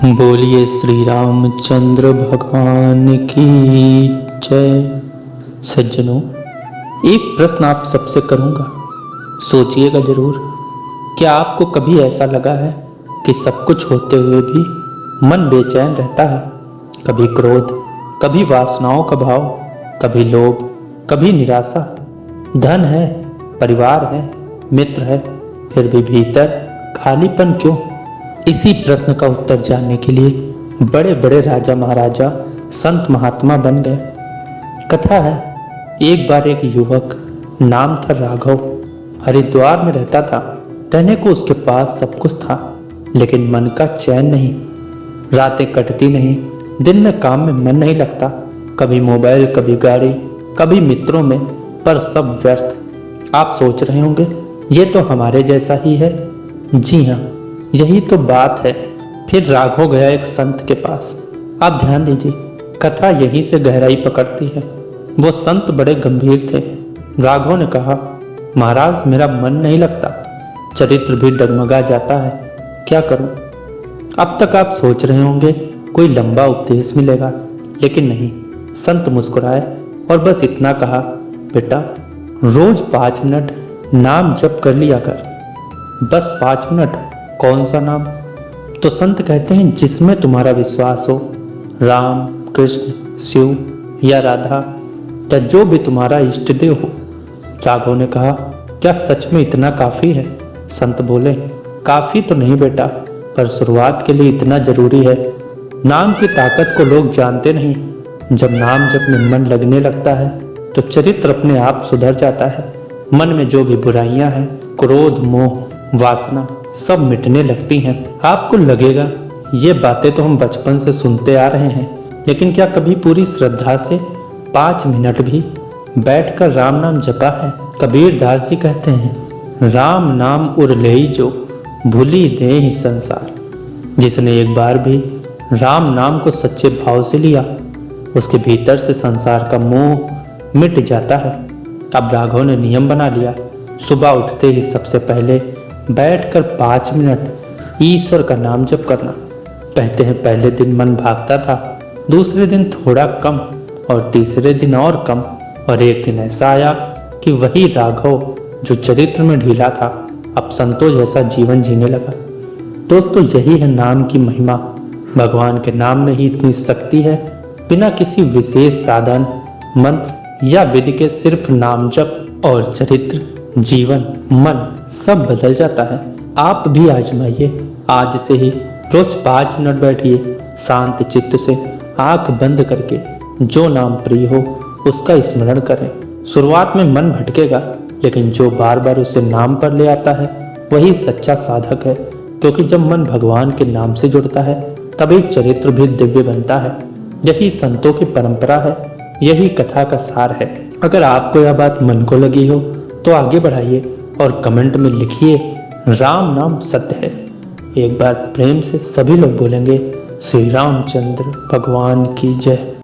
बोलिए श्री रामचंद्र भगवान की जय। सज्जनों, एक प्रश्न आप सबसे करूंगा, सोचिएगा जरूर। क्या आपको कभी ऐसा लगा है कि सब कुछ होते हुए भी मन बेचैन रहता है? कभी क्रोध, कभी वासनाओं का भाव, कभी लोभ, कभी निराशा। धन है, परिवार है, मित्र है, फिर भी भीतर खालीपन क्यों? इसी प्रश्न का उत्तर जानने के लिए बड़े बड़े राजा महाराजा, संत महात्मा बन गए। कथा है, एक बार एक युवक, नाम था राघव, हरिद्वार में रहता था। रहने को उसके पास सब कुछ था, लेकिन मन का चैन नहीं। रातें कटती नहीं, दिन में काम में मन नहीं लगता। कभी मोबाइल, कभी गाड़ी, कभी मित्रों में, पर सब व्यर्थ। आप सोच रहे होंगे, ये तो हमारे जैसा ही है। जी हाँ, यही तो बात है। फिर राघव गया एक संत के पास। आप ध्यान दीजिए, कथा यहीं से गहराई पकड़ती है। वो संत बड़े गंभीर थे। राघव ने कहा, महाराज, मेरा मन नहीं लगता, चरित्र भी डगमगा जाता है, क्या करूं? अब तक आप सोच रहे होंगे कोई लंबा उपदेश मिलेगा, लेकिन नहीं। संत मुस्कुराए और बस इतना कहा, बेटा, रोज 5 मिनट नाम जप कर लिया कर। बस 5 मिनट। कौन सा नाम? तो संत कहते हैं, जिसमें तुम्हारा विश्वास हो। राम, कृष्ण, शिव या राधा, या जो भी तुम्हारा इष्ट देव हो। राघव ने कहा, क्या सच में इतना काफी है? संत बोले, काफी तो नहीं बेटा, पर शुरुआत के लिए इतना जरूरी है। नाम की ताकत को लोग जानते नहीं। जब नाम जप में मन लगने लगता है तो चरित्र अपने आप सुधर जाता है। मन में जो भी बुराइयां हैं, क्रोध, मोह, वासना, सब मिटने लगती हैं। आपको लगेगा ये बातें तो हम बचपन से सुनते आ रहे हैं, लेकिन क्या कभी पूरी श्रद्धा से 5 मिनट भी बैठकर राम नाम जपा है? कबीर दास जी कहते हैं, राम नाम उर लेई जो, भूली देहि संसार। जिसने एक बार भी राम नाम को सच्चे भाव से लिया, उसके भीतर से संसार का मोह मिट जाता है। अब राघव ने नियम बना लिया, सुबह उठते ही सबसे पहले बैठकर 5 मिनट ईश्वर का नाम जप करना। कहते हैं पहले दिन मन भागता था, दूसरे दिन थोड़ा कम, और तीसरे दिन और कम, और एक दिन ऐसा आया कि वही राघव जो चरित्र में ढीला था, अब संतों जैसा जीवन जीने लगा। दोस्तों, यही है नाम की महिमा। भगवान के नाम में ही इतनी शक्ति है। बिना किसी विशेष साधन, मंत्र या विधि के सिर्फ नाम जप और चरित्र, जीवन, मन सब बदल जाता है। आप भी आजमाइए। आज से ही रोज 5 मिनट बैठिए, शांत चित्त से, आंख बंद करके। जो नाम प्रिय हो उसका स्मरण करें। शुरुआत में मन भटकेगा, लेकिन जो बार बार उसे नाम पर ले आता है वही सच्चा साधक है। क्योंकि जब मन भगवान के नाम से जुड़ता है, तभी चरित्र भी दिव्य बनता है। यही संतों की परंपरा है, यही कथा का सार है। अगर आपको यह बात मन को लगी हो तो आगे बढ़ाइए और कमेंट में लिखिए, राम नाम सत्य है। एक बार प्रेम से सभी लोग बोलेंगे, श्री रामचंद्र भगवान की जय।